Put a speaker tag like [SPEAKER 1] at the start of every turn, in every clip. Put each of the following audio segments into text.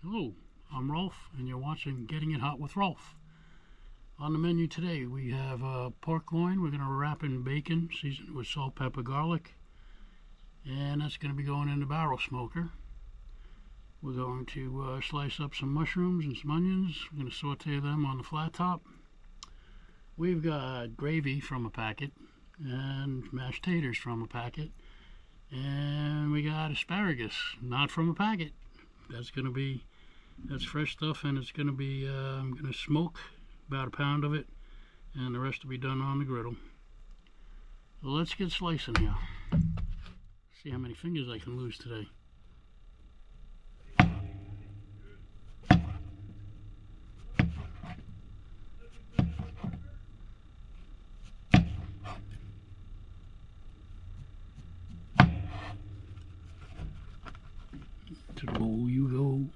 [SPEAKER 1] Hello, I'm Rolf, and you're watching Getting It Hot with Rolf. On the menu today, we have pork loin. We're going to wrap in bacon, seasoned with salt, pepper, garlic, and that's going to be going in the barrel smoker. We're going to slice up some mushrooms and some onions. We're going to saute them on the flat top. We've got gravy from a packet and mashed taters from a packet, and we got asparagus, not from a packet. That's fresh stuff, and it's going to be I'm going to smoke about a pound of it, and the rest will be done on the griddle. So let's get slicing here. See how many fingers I can lose today. To the bowl you go.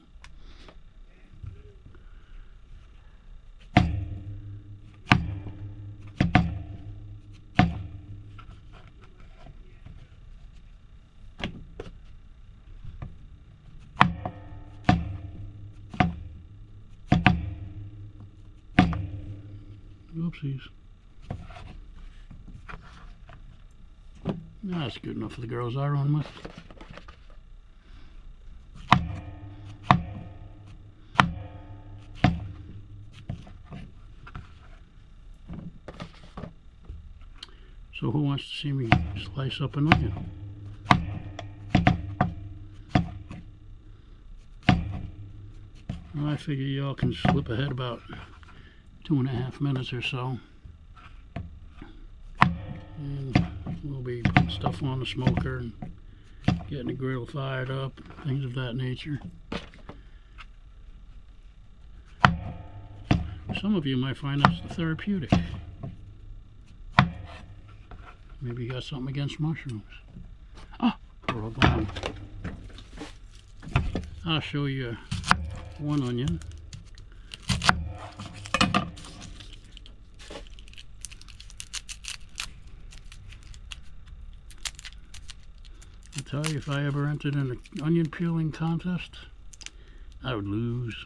[SPEAKER 1] Oopsies. That's good enough for the girls I run with. So who wants to see me slice up an onion? Well, I figure y'all can slip ahead about 2.5 minutes or so. And we'll be putting stuff on the smoker and getting the griddle fired up, things of that nature. Some of you might find that's therapeutic. Maybe you got something against mushrooms. Ah, we're going. I'll show you one onion. I'll tell you, if I ever entered an onion peeling contest, I would lose.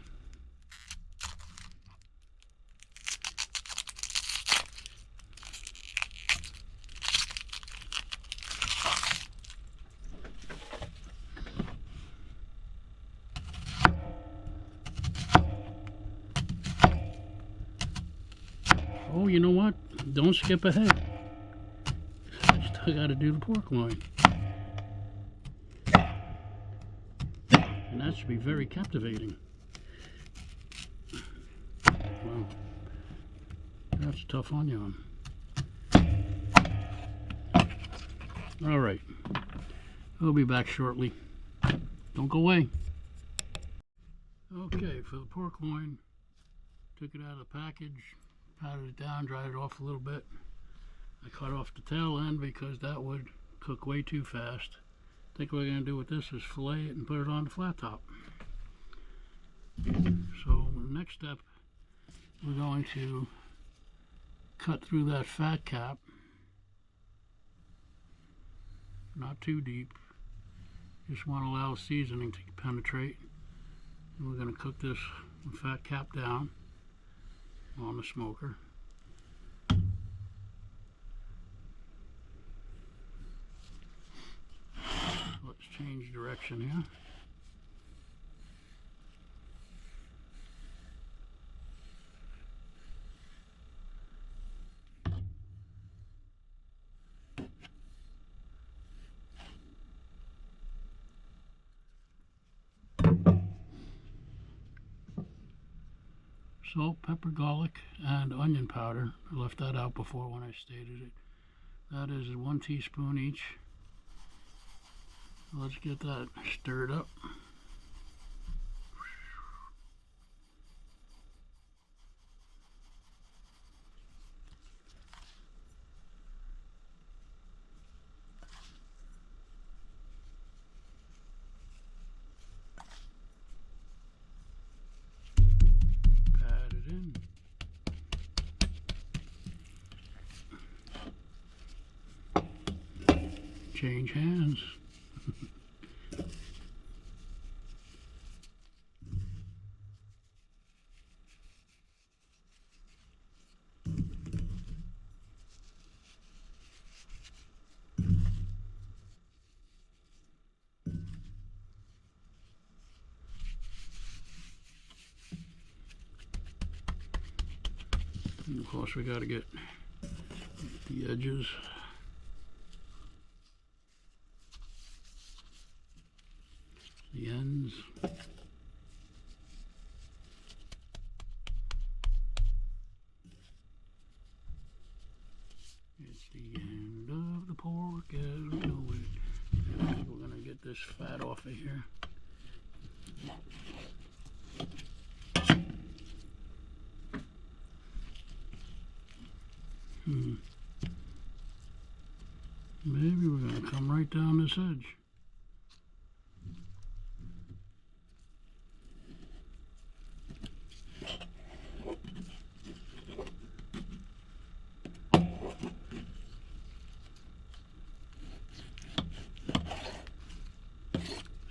[SPEAKER 1] Oh, you know what? Don't skip ahead. I still got to do the pork loin. And that should be very captivating. Wow. That's a tough onion. Alright. I'll be back shortly. Don't go away. Okay, for the pork loin, took it out of the package, patted it down, dried it off a little bit. I cut off the tail end because that would cook way too fast. I think what we're going to do with this is fillet it and put it on the flat top. So the next step, we're going to cut through that fat cap, not too deep. Just want to allow seasoning to penetrate. And we're going to cook this with fat cap down on the smoker. Let's change direction here. Salt, pepper, garlic, and onion powder. I left that out before when I stated it. That is 1 teaspoon each. Let's get that stirred up. Pat it in. Change hands. And of course, we got to get the edges. The ends. It's the end of the pork as we know it. I think we're going to get this fat off of here. Maybe we're going to come right down this edge.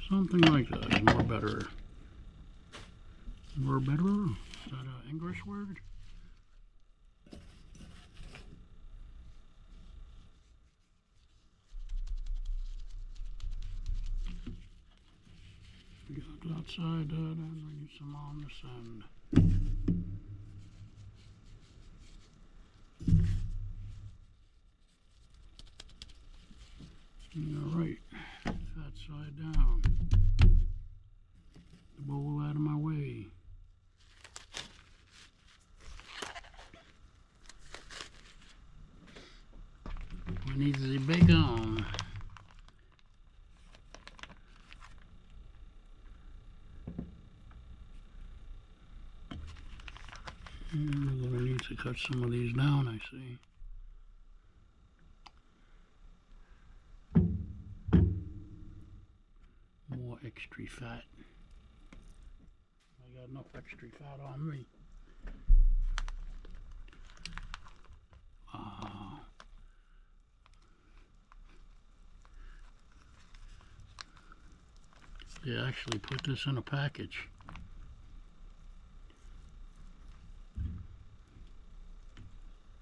[SPEAKER 1] Something like that, more better. More better? Is that an English word? We got outside that and we need some on this end. Alright, that side down. The bowl out of my way. We need the bacon. And we're going to need to cut some of these down, I see. More extra fat. I got enough extra fat on me. They actually put this in a package.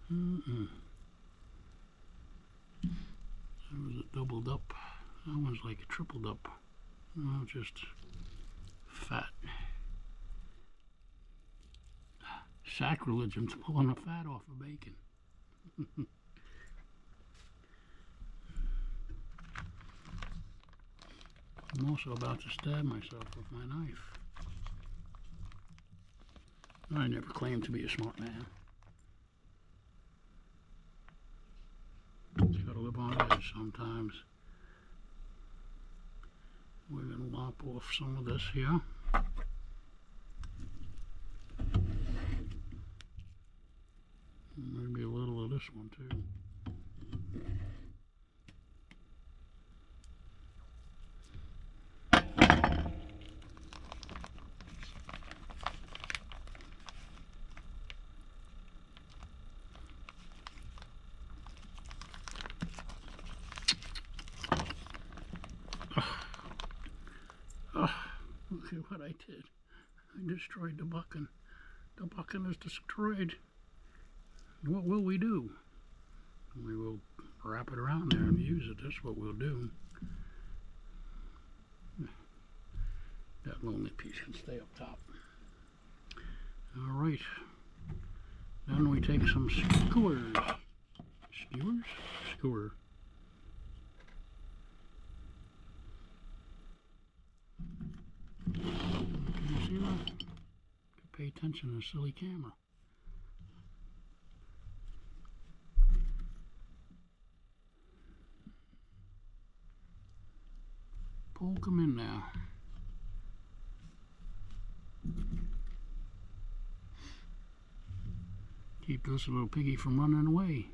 [SPEAKER 1] That was a doubled up. That one's like a tripled up. No, just fat. Sacrilege, I'm pulling the fat off of bacon. I'm also about to stab myself with my knife. I never claimed to be a smart man. Just gotta live on edge sometimes. We're gonna lop off some of this here. Maybe a little of this one too. Look at what I did. I destroyed the bucking. The bucking is destroyed. What will we do? We will wrap it around there and use it. That's what we'll do. That lonely piece can stay up top. Alright. Then we take some skewers. Skewers? Skewer. Can you see that? Pay attention to the silly camera. Poke them in now. Keep this little piggy from running away.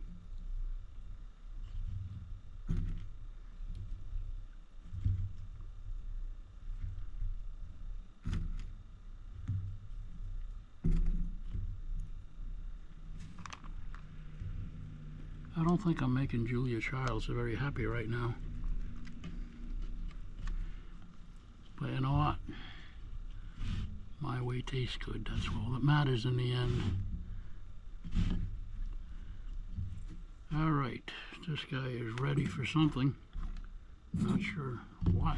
[SPEAKER 1] I don't think I'm making Julia Childs very happy right now. But you know what? My way tastes good. That's all that matters in the end. Alright, this guy is ready for something. Not sure what.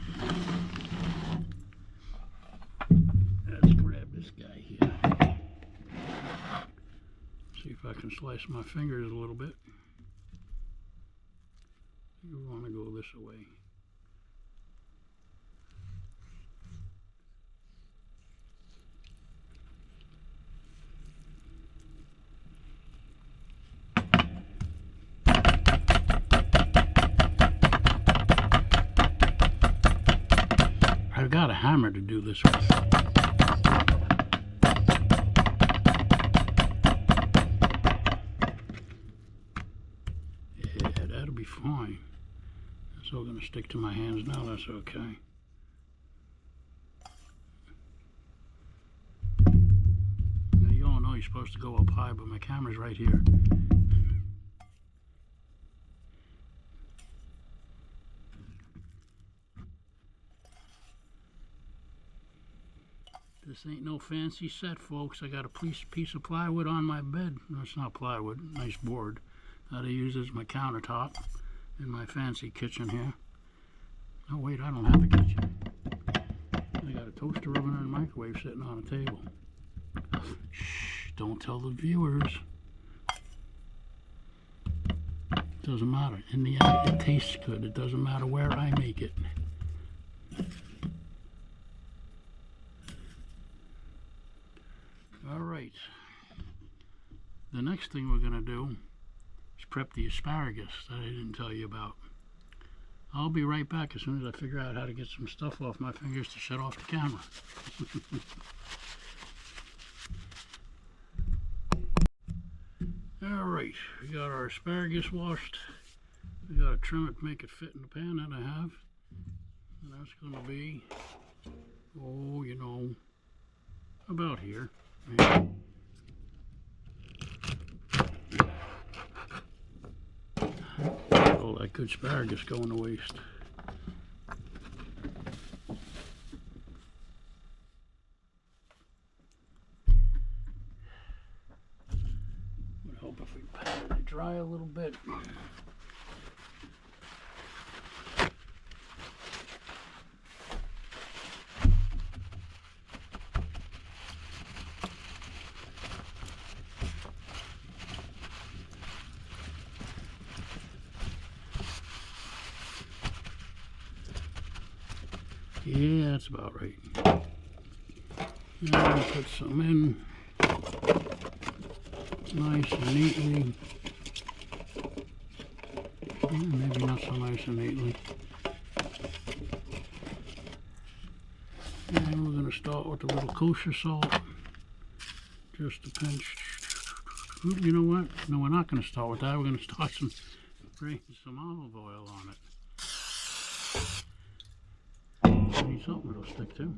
[SPEAKER 1] Let's grab this guy here. See if I can slice my fingers a little bit. You want to go this way. I've got a hammer to do this with. Yeah, that'll be fine. It's all going to stick to my hands now, that's okay. Now you all know you're supposed to go up high, but my camera's right here. This ain't no fancy set, folks. I got a piece of plywood on my bed. No, it's not plywood, nice board that I use as my countertop in my fancy kitchen here. Oh wait, I don't have a kitchen. I got a toaster oven and a microwave sitting on a table. Shh, don't tell the viewers. Doesn't matter. In the end, it tastes good. It doesn't matter where I make it. Alright, the next thing we're going to do is prep the asparagus that I didn't tell you about. I'll be right back as soon as I figure out how to get some stuff off my fingers to shut off the camera. Alright, we got our asparagus washed. We got to trim it to make it fit in the pan that I have. And that's going to be, oh, you know, about here. All that good asparagus going to waste. Would help if we let it dry a little bit. Yeah, that's about right. Now put some in nice and neatly. Yeah, maybe not so nice and neatly. And we're going to start with a little kosher salt. Just a pinch. Ooh, you know what? No, we're not going to start with that. We're going to start spraying some olive oil on it. Need something that'll stick to.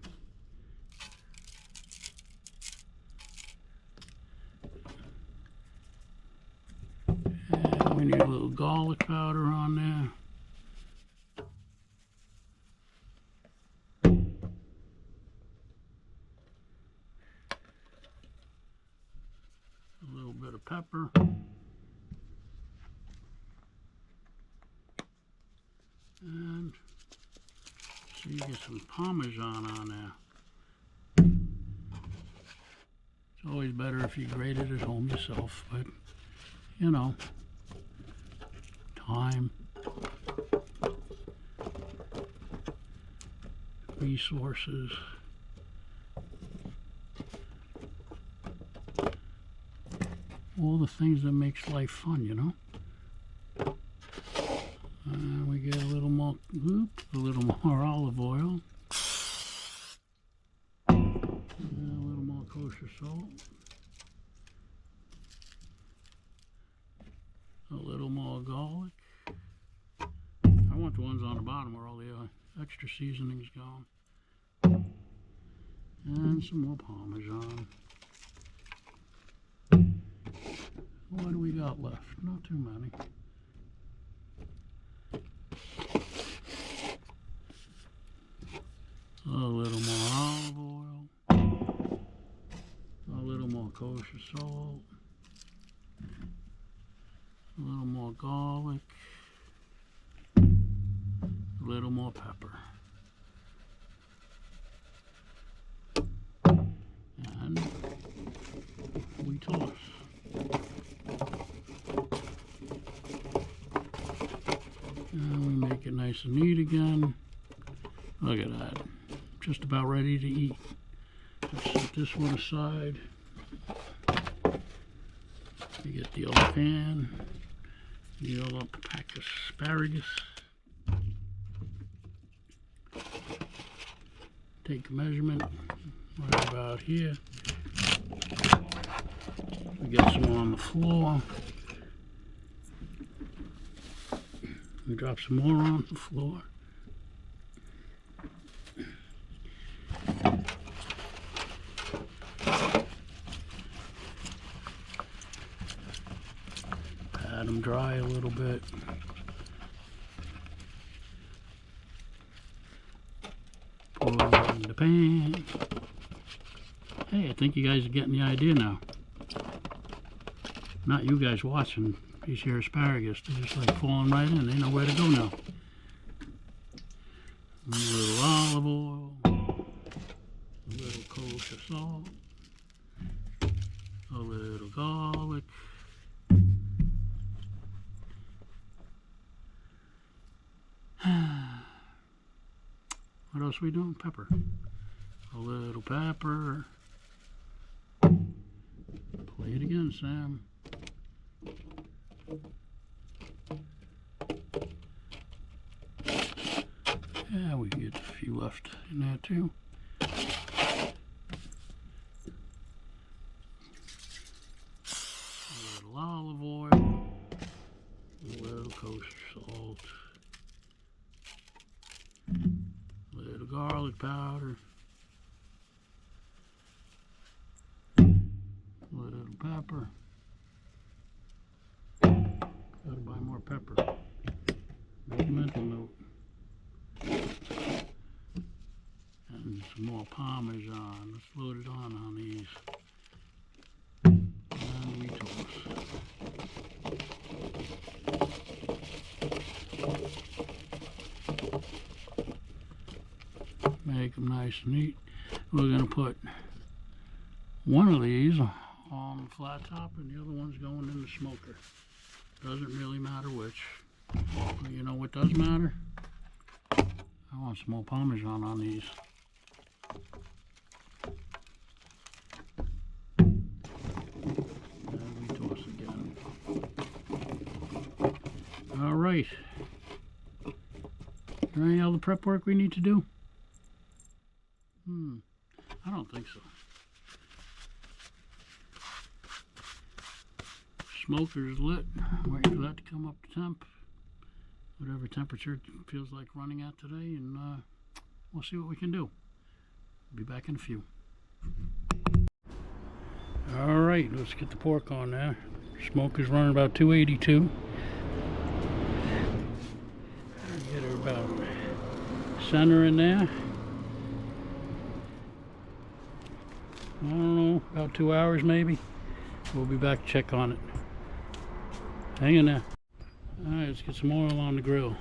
[SPEAKER 1] And we need a little garlic powder on there. A little bit of pepper. And so you get some Parmesan on there. It's always better if you grate it at home yourself, but you know, time, resources. All the things that makes life fun, you know. And we get a little more olive oil. And a little more kosher salt. A little more garlic. I want the ones on the bottom where all the extra seasoning's gone. And some more Parmesan. What do we got left? Not too many. A little more olive oil, a little more kosher salt, a little more garlic, a little more pepper, and we toss. it nice and neat again. Look at that. Just about ready to eat. Let's set this one aside. You get the other pan. Deal up a pack of asparagus. Take a measurement right about here. We get some on the floor. We drop some more on the floor. Pat them dry a little bit. Pour them in the pan. Hey, I think you guys are getting the idea now. Not you guys watching these here asparagus. They're just like falling right in. They know where to go now. A little olive oil. A little kosher salt. A little garlic. What else are we doing? Pepper. A little pepper. Play it again, Sam. Yeah, we can get a few left in there too. A little olive oil. A little kosher salt. A little garlic powder. A little pepper. Gotta buy more pepper. Make a mental note. And some more Parmesan. Let's load it on these. And we toast. Make them nice and neat. We're going to put one of these on the flat top and the other one's going in the smoker. Doesn't really matter which. But you know what does matter? I want some more Parmesan on these. And we toss again. Alright. Is there any other prep work we need to do? I don't think so. Smoker's lit. Waiting for that to come up to temp. Whatever temperature it feels like running at today, and we'll see what we can do. Be back in a few. Alright, let's get the pork on there. Smoker's running about 282. Get her about center in there. I don't know, about 2 hours maybe. We'll be back to check on it. Hang in there. Alright, let's get some oil on the grill.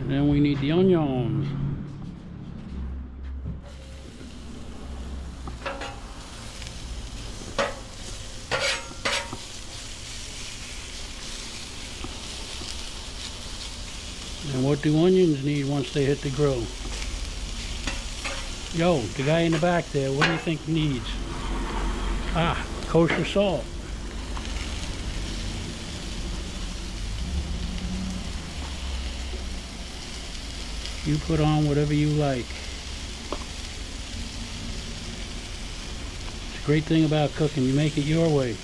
[SPEAKER 1] And then we need the onions. And what do onions need once they hit the grill? Yo, the guy in the back there, what do you think needs? Ah, kosher salt. You put on whatever you like. It's a great thing about cooking, you make it your way.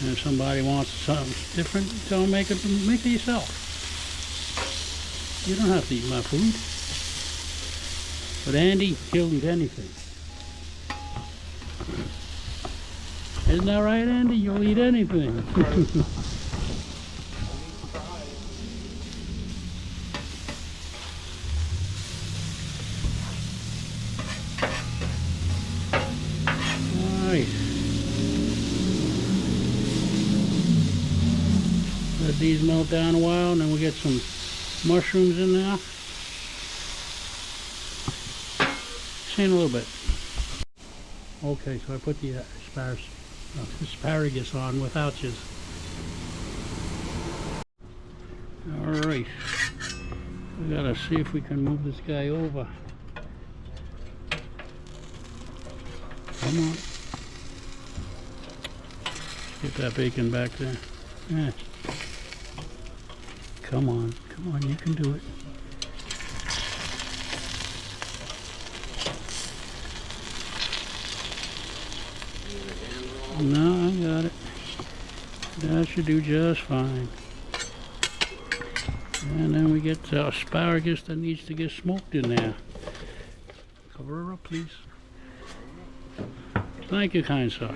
[SPEAKER 1] And if somebody wants something different, tell them make it yourself. You don't have to eat my food. But Andy, he'll eat anything. Isn't that right, Andy? You'll eat anything. Alright. Let these melt down a while, and then we'll get some mushrooms in there. Just in a little bit. Okay, so I put the asparagus on without you. Alright. We gotta see if we can move this guy over. Come on. Get that bacon back there. Yeah. Come on, you can do it. No, I got it. That should do just fine. And then we get the asparagus that needs to get smoked in there. Cover her up, please. Thank you, kind sir.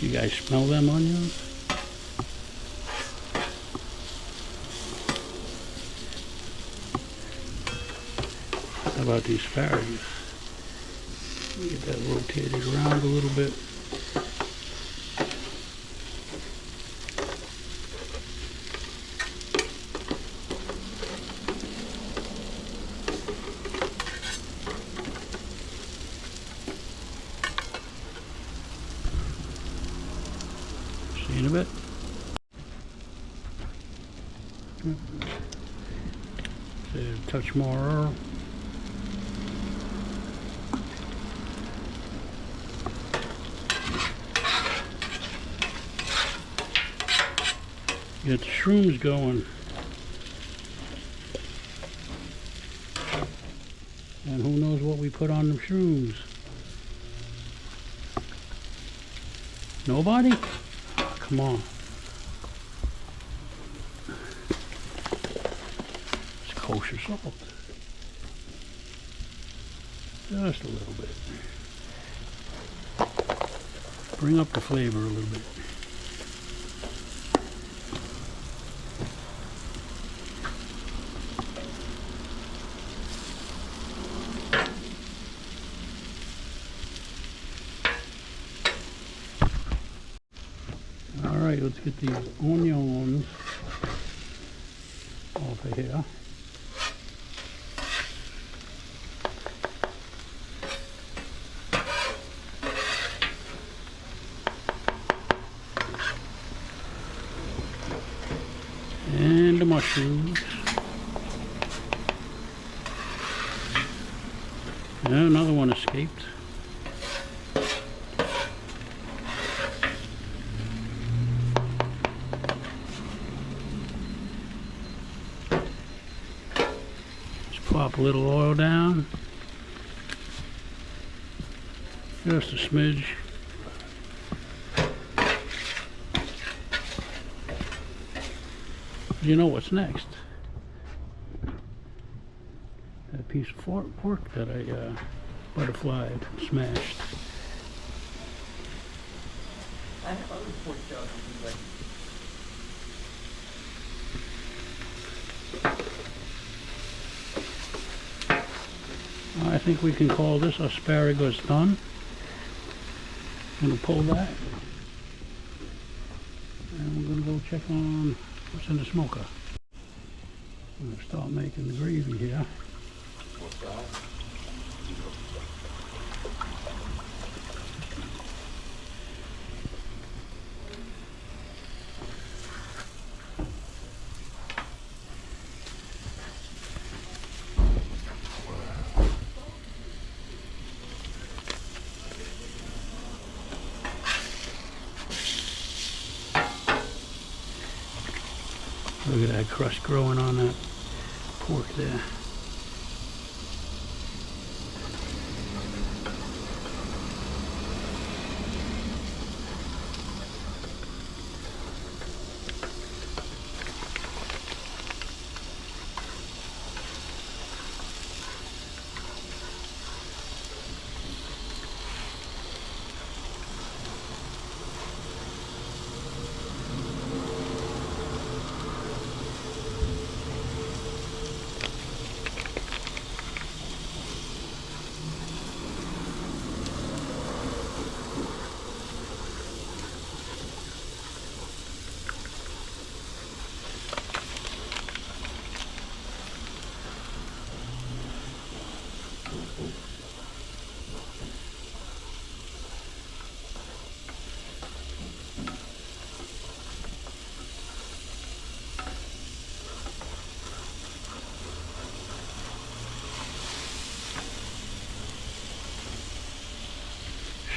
[SPEAKER 1] You guys smell them onions? How about the asparagus? Get that rotated around a little bit. See you in a bit. A touch more. Get the shrooms going. And who knows what we put on the shrooms? Nobody? Oh, come on. It's kosher salt. Just a little bit. Bring up the flavor a little bit. Alright, let's get these onions off of here. And the mushrooms. And another one escaped. Pop a little oil down, just a smidge. You know what's next? That piece of pork that I butterflied, smashed.
[SPEAKER 2] I have other pork chops.
[SPEAKER 1] I think we can call this asparagus done. I'm going to pull that. And we're going to go check on what's in the smoker. I'm going to start making the gravy here.
[SPEAKER 2] What's that?
[SPEAKER 1] Look at that crust growing on that pork there.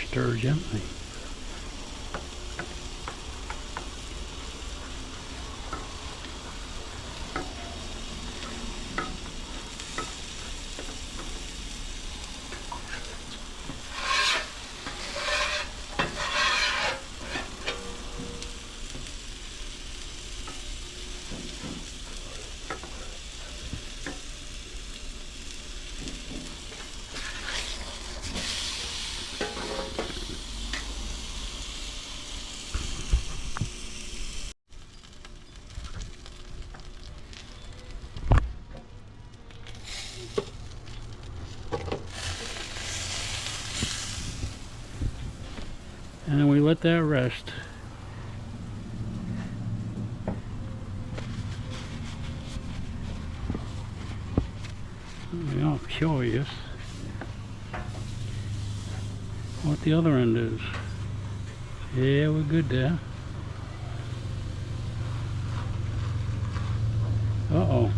[SPEAKER 1] Stir gently. And then we let that rest. I'm curious what the other end is. Yeah, we're good there. Uh-oh.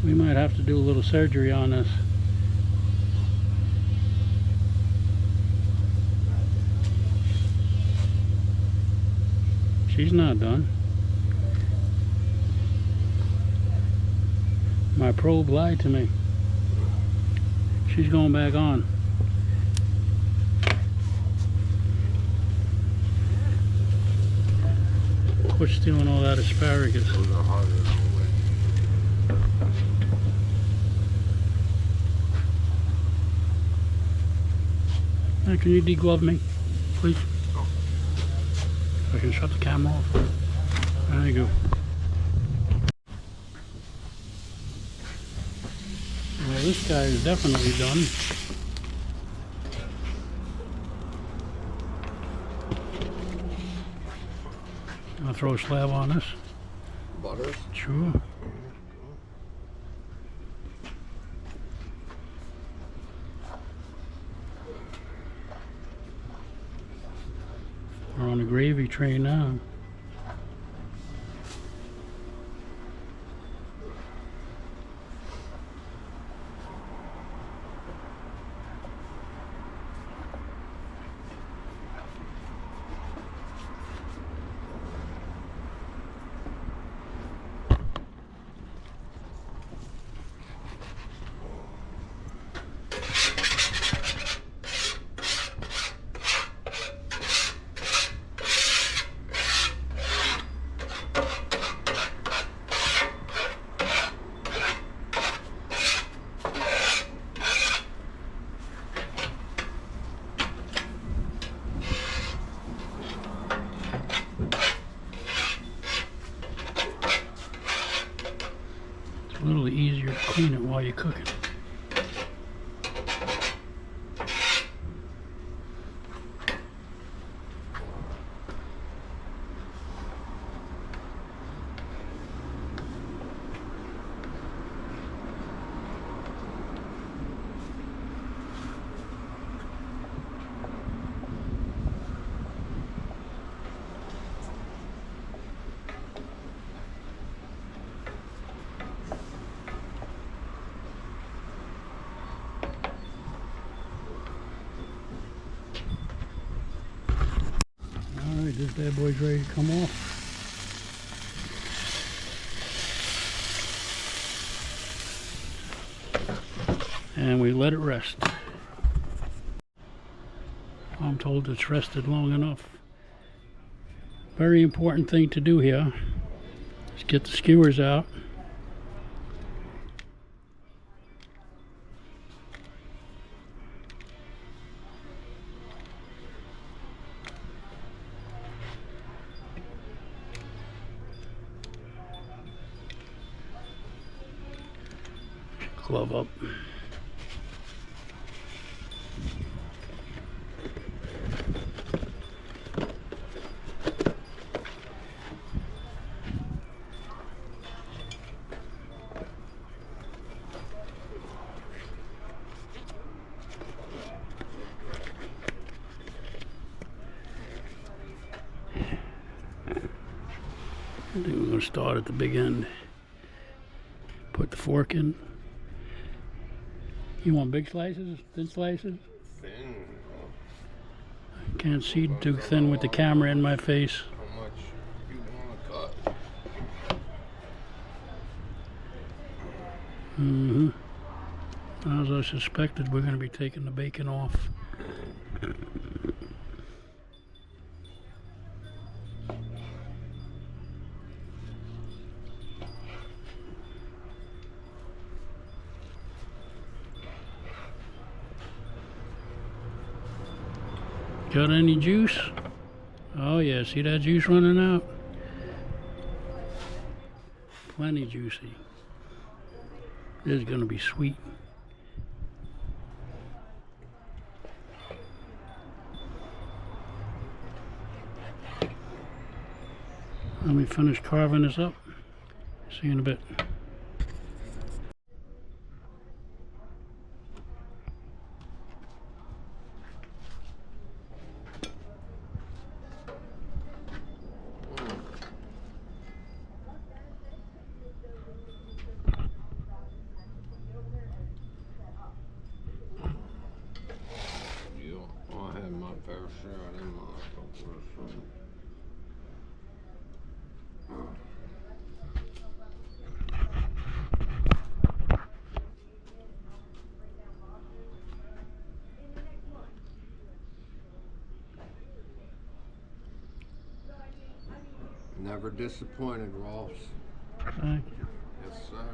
[SPEAKER 1] We might have to do a little surgery on this. She's not done. My probe lied to me. She's going back on. Quit stealing all that asparagus.
[SPEAKER 2] Those are harder than
[SPEAKER 1] Hey, can you deglove me, please? I can shut the camera off. There you go. Well, this guy is definitely done. I'll throw a slab on this.
[SPEAKER 2] butters.
[SPEAKER 1] Sure. We're on the gravy train now. A little easier to clean it while you're cooking. Bad boy's ready to come off. And we let it rest. I'm told it's rested long enough. Very important thing to do here is get the skewers out. Glove up. I think we're going to start at the big end. Put the fork in. You want big slices? Thin slices?
[SPEAKER 2] Thin.
[SPEAKER 1] I can't see too thin with the camera in my face.
[SPEAKER 2] How much you want to cut?
[SPEAKER 1] As I suspected, we're going to be taking the bacon off. Got any juice? Oh yeah, see that juice running out? Plenty juicy. This is gonna be sweet. Let me finish carving this up. See you in a bit.
[SPEAKER 2] I had my fair share of them motherfuckers. Never disappointed, Rolf.
[SPEAKER 1] Thank you.
[SPEAKER 2] Yes, sir.